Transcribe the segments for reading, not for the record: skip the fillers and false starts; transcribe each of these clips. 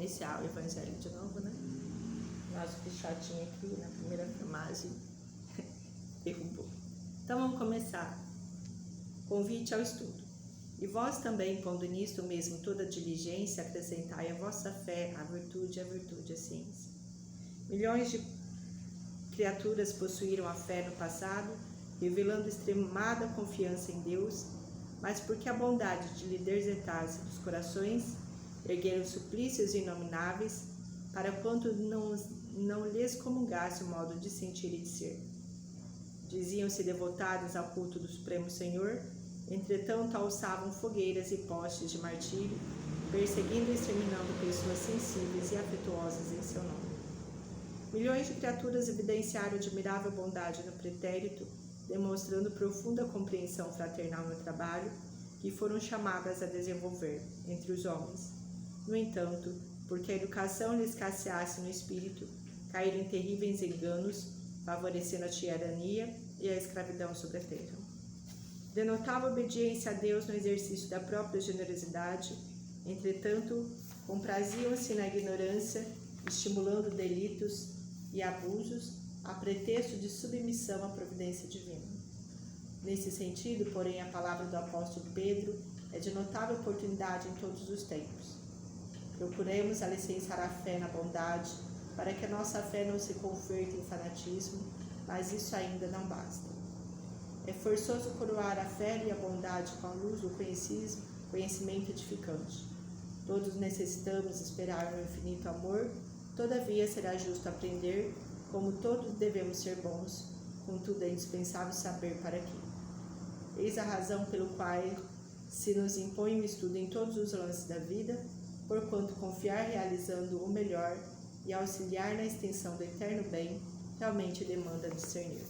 iniciar o evangelho de novo, né? Nosso pichotinho aqui na primeira filmagem derrubou. Então vamos começar. Convite ao estudo. E vós também, pondo nisto mesmo toda diligência, acrescentai a vossa fé, a virtude, a ciência. Milhões de criaturas possuíram a fé no passado, revelando extremada confiança em Deus, mas porque a bondade de lhe desertar-se dos corações, ergueram suplícios inomináveis, para quanto não lhes comungasse o modo de sentir e de ser. Diziam-se devotados ao culto do Supremo Senhor, entretanto alçavam fogueiras e postes de martírio, perseguindo e exterminando pessoas sensíveis e afetuosas em seu nome. Milhões de criaturas evidenciaram admirável bondade no pretérito, demonstrando profunda compreensão fraternal no trabalho que foram chamadas a desenvolver entre os homens. No entanto, porque a educação lhes escasseasse no espírito, caíram em terríveis enganos, favorecendo a tirania e a escravidão sobre a terra. Denotava obediência a Deus no exercício da própria generosidade, entretanto, compraziam-se na ignorância, estimulando delitos e abusos a pretexto de submissão à providência divina. Nesse sentido, porém, a palavra do apóstolo Pedro é de notável oportunidade em todos os tempos. Procuremos alicerçar a fé na bondade, para que a nossa fé não se converta em fanatismo, mas isso ainda não basta. É forçoso coroar a fé e a bondade com a luz do conhecimento edificante. Todos necessitamos esperar no infinito amor, todavia será justo aprender, como todos devemos ser bons, contudo é indispensável saber para quê. Eis a razão pelo qual se nos impõe o estudo em todos os lances da vida, porquanto confiar realizando o melhor e auxiliar na extensão do eterno bem realmente demanda discernir.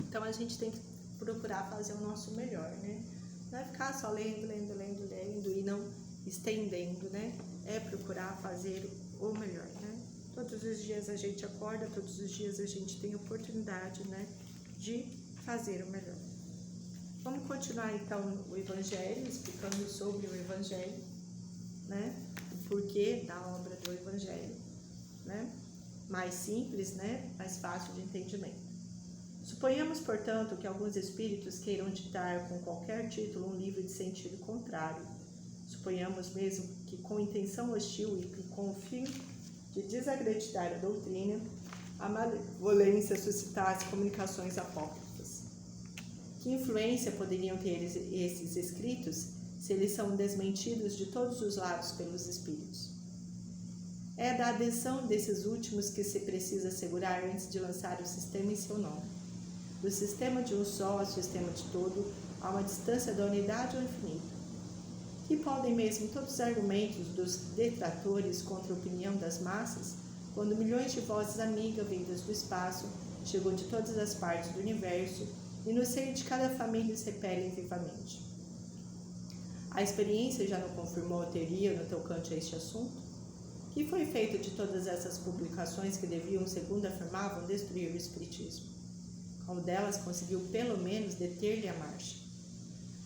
Então a gente tem que procurar fazer o nosso melhor, né? Não é ficar só lendo e não estendendo, né? É procurar fazer o melhor, né? Todos os dias a gente acorda, todos os dias a gente tem oportunidade, né, de fazer o melhor. Vamos continuar então o Evangelho, explicando sobre o Evangelho, né? O porquê da obra do Evangelho, né? Mais simples, né? Mais fácil de entendimento. Suponhamos, portanto, que alguns espíritos queiram ditar com qualquer título um livro de sentido contrário. Suponhamos mesmo que com intenção hostil e com o fim de desacreditar a doutrina, a malevolência suscitasse comunicações apócrifas. Que influência poderiam ter esses escritos se eles são desmentidos de todos os lados pelos espíritos? É da adesão desses últimos que se precisa assegurar antes de lançar o sistema em seu nome. Do sistema de um só ao sistema de todo, há uma distância da unidade ao infinito. Que podem mesmo todos os argumentos dos detratores contra a opinião das massas, quando milhões de vozes amigas vindas do espaço chegam de todas as partes do universo e no seio de cada família se repelem vivamente. A experiência já não confirmou a teoria no tocante a este assunto? Que foi feito de todas essas publicações que deviam, segundo afirmavam, destruir o espiritismo? Qual delas conseguiu pelo menos deter-lhe a marcha?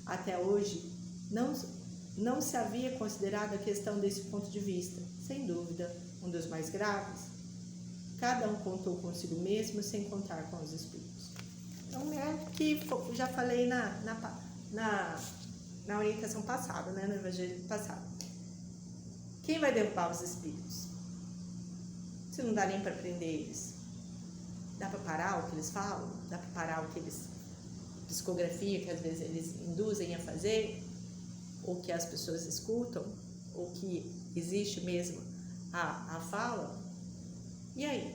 Até hoje, não se havia considerado a questão desse ponto de vista, sem dúvida, um dos mais graves. Cada um contou consigo mesmo, sem contar com os espíritos. Então, é que já falei na orientação passada, né, no evangelho passado. Quem vai derrubar os espíritos? Se não dá nem para prender eles. Dá para parar o que eles falam? Dá para parar o que eles... psicografia que às vezes eles induzem a fazer? Ou que as pessoas escutam? Ou que existe mesmo a fala? E aí?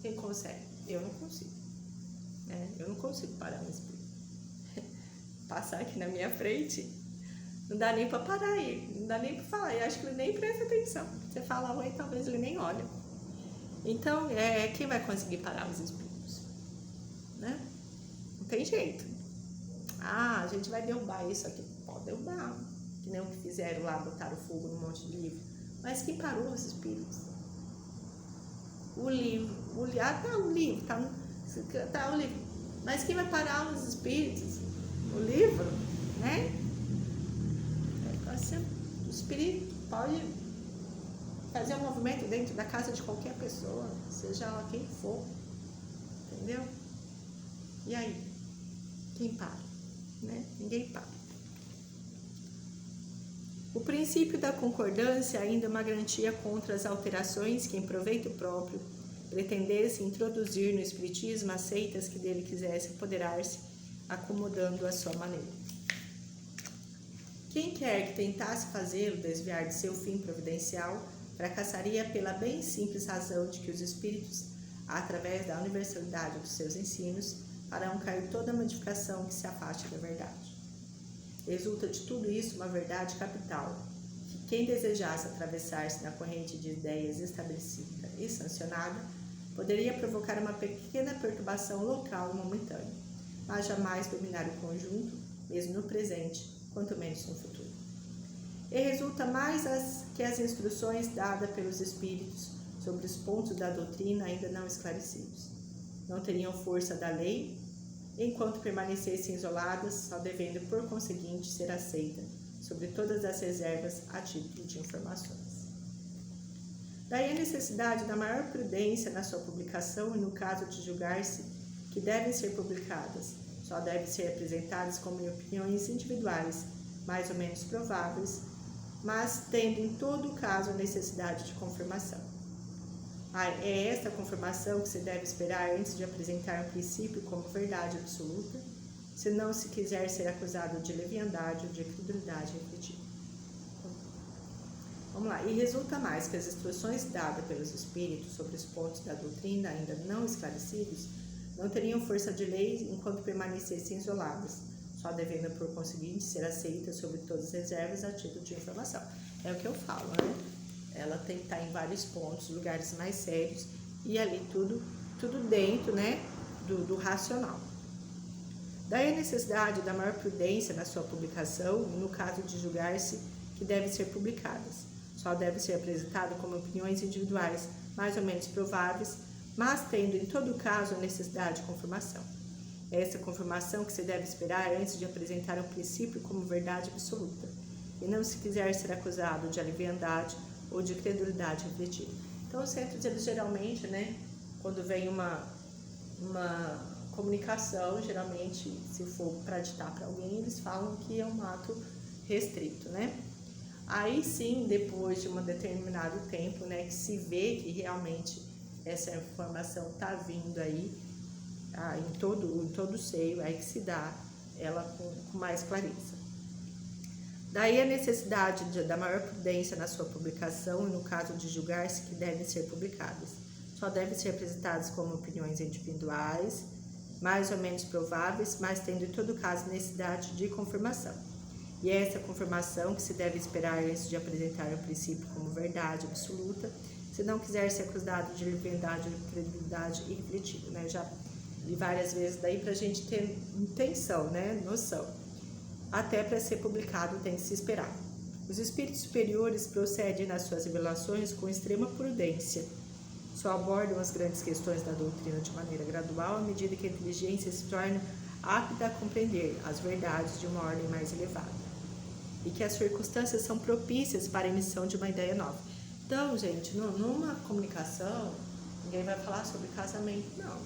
Quem consegue? Eu não consigo. Né? Eu não consigo parar um espírito. Passar aqui na minha frente, não dá nem para parar ele, não dá nem para falar. Eu acho que ele nem presta atenção. Você fala oi, talvez ele nem olha. Então, quem vai conseguir parar os espíritos? Né? Não tem jeito. A gente vai derrubar isso aqui. Pode derrubar. Que nem o que fizeram lá, botaram fogo num monte de livro. Mas quem parou os espíritos? O livro. Tá o livro. Tá o livro. Mas quem vai parar os espíritos? O livro, né? O espírito pode fazer um movimento dentro da casa de qualquer pessoa, seja ela quem for, entendeu? E aí? Quem para? Né? Ninguém para. O princípio da concordância ainda é uma garantia contra as alterações que, em proveito próprio, pretendessem introduzir no espiritismo as seitas que dele quisessem apoderar-se, acomodando a sua maneira. Quem quer que tentasse fazê-lo desviar de seu fim providencial, fracassaria pela bem simples razão de que os espíritos, através da universalidade dos seus ensinos, farão cair toda modificação que se afaste da verdade. Resulta de tudo isso uma verdade capital, que quem desejasse atravessar-se na corrente de ideias estabelecida e sancionada, poderia provocar uma pequena perturbação local e momentânea, mas jamais dominar o conjunto, mesmo no presente, quanto menos no futuro. E resulta mais que as instruções dadas pelos espíritos sobre os pontos da doutrina ainda não esclarecidos não teriam força da lei, enquanto permanecessem isoladas, só devendo, por conseguinte, ser aceita sobre todas as reservas a título de informações. Daí a necessidade da maior prudência na sua publicação e no caso de julgar-se que devem ser publicadas, só devem ser apresentadas como opiniões individuais, mais ou menos prováveis, mas tendo em todo o caso a necessidade de confirmação. É esta confirmação que se deve esperar antes de apresentar um princípio como verdade absoluta, se não se quiser ser acusado de leviandade ou de credulidade refletida. Vamos lá. E resulta mais que as instruções dadas pelos espíritos sobre os pontos da doutrina ainda não esclarecidos não teriam força de lei enquanto permanecessem isoladas, só devendo, por conseguinte, ser aceitas sobre todas as reservas a título de informação. É o que eu falo, né? Ela tem que estar em vários pontos, lugares mais sérios, e ali tudo dentro, né, do racional. Daí a necessidade da maior prudência na sua publicação, no caso de julgar-se que devem ser publicadas. Só devem ser apresentadas como opiniões individuais, mais ou menos prováveis, mas tendo em todo caso a necessidade de confirmação. É essa confirmação que se deve esperar antes de apresentar um princípio como verdade absoluta, e não se quiser ser acusado de leviandade ou de credulidade refletida. Então, os centros, eles geralmente, né, quando vem uma comunicação, geralmente, se for para ditar para alguém, eles falam que é um ato restrito, né? Aí sim, depois de um determinado tempo, né, que se vê que realmente essa informação está vindo aí, em todo o seio, aí que se dá ela com mais clareza. Daí a necessidade da maior prudência na sua publicação e no caso de julgar-se que devem ser publicadas. Só devem ser apresentadas como opiniões individuais, mais ou menos prováveis, mas tendo em todo caso necessidade de confirmação. E é essa confirmação que se deve esperar antes de apresentar o princípio como verdade absoluta, se não quiser ser acusado de leviandade ou de credulidade irrefletida, né? Já li várias vezes daí para a gente ter intenção, né? Noção. Até para ser publicado tem que se esperar. Os espíritos superiores procedem nas suas revelações com extrema prudência. Só abordam as grandes questões da doutrina de maneira gradual à medida que a inteligência se torna apta a compreender as verdades de uma ordem mais elevada e que as circunstâncias são propícias para a emissão de uma ideia nova. Então, gente, numa comunicação, ninguém vai falar sobre casamento, não.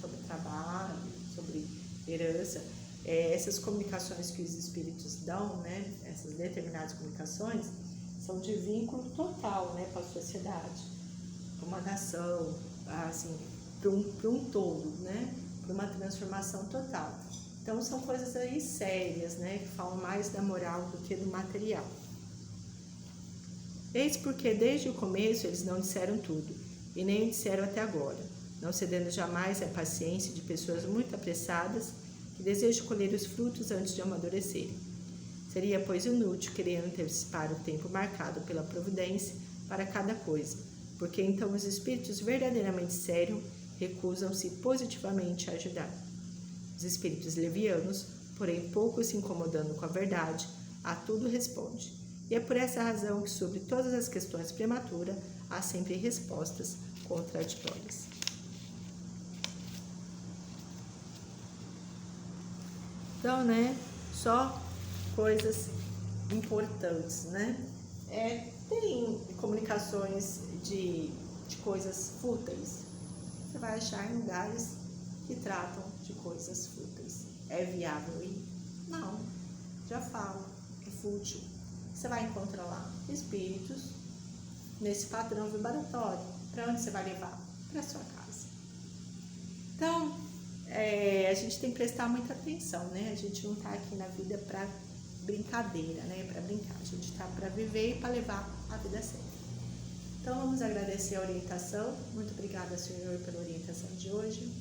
Sobre trabalho, sobre herança. Essas comunicações que os espíritos dão, né, essas determinadas comunicações, são de vínculo total, né, com a sociedade, para uma nação, assim, para um todo, né, para uma transformação total. Então, são coisas aí sérias, né, que falam mais da moral do que do material. Eis porque, desde o começo, eles não disseram tudo, e nem o disseram até agora, não cedendo jamais à paciência de pessoas muito apressadas, que desejam colher os frutos antes de amadurecerem. Seria, pois, inútil querer antecipar o tempo marcado pela providência para cada coisa, porque então os espíritos verdadeiramente sérios recusam-se positivamente a ajudar. Os espíritos levianos, porém pouco se incomodando com a verdade, a tudo responde. E é por essa razão que sobre todas as questões prematuras há sempre respostas contraditórias. Então, né, só coisas importantes, né? tem comunicações de coisas fúteis. Você vai achar em lugares que tratam de coisas fúteis. É viável ir? Não. Já falo, é fútil. Você vai encontrar lá espíritos nesse padrão vibratório. Para onde você vai levar? Para sua casa. Então, a gente tem que prestar muita atenção, né? A gente não está aqui na vida para brincadeira, né? Para brincar. A gente está para viver e para levar a vida a sério. Então, vamos agradecer a orientação. Muito obrigada, Senhor, pela orientação de hoje.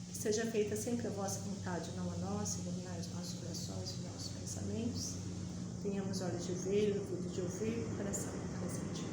Que seja feita sempre a vossa vontade, não a nossa, iluminar os nossos corações e os nossos pensamentos. Tenhamos olhos de ver, ouvido de ouvir, coração de sentir.